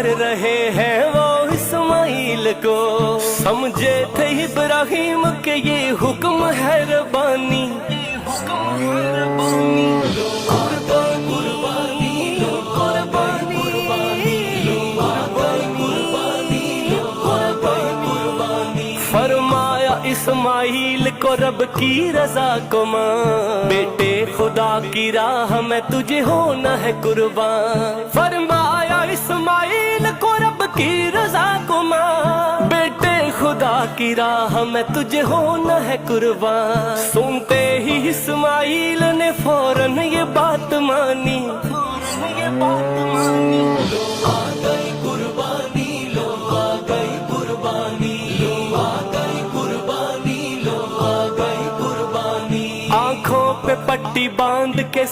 کر رہے ہیں وہ اسماعیل کو، سمجھے تھے ابراہیم کہ یہ حکم ہے ربانی، فرمایا اسماعیل کو رب کی رضا کو مان، بیٹے خدا کی راہ میں تجھے ہونا ہے قربان، فرمایا اسماعیل کو رب کی رضا کو مان، بیٹے خدا کی راہ میں تجھے ہونا ہے قربان۔ سنتے ہی اسماعیل نے فوراً یہ بات مانی، آ گئی قربانی لو، آ گئی قربانی لو، آ گئی قربانی لو، آ گئی قربانی۔ آنکھوں پہ پٹی باندھ کے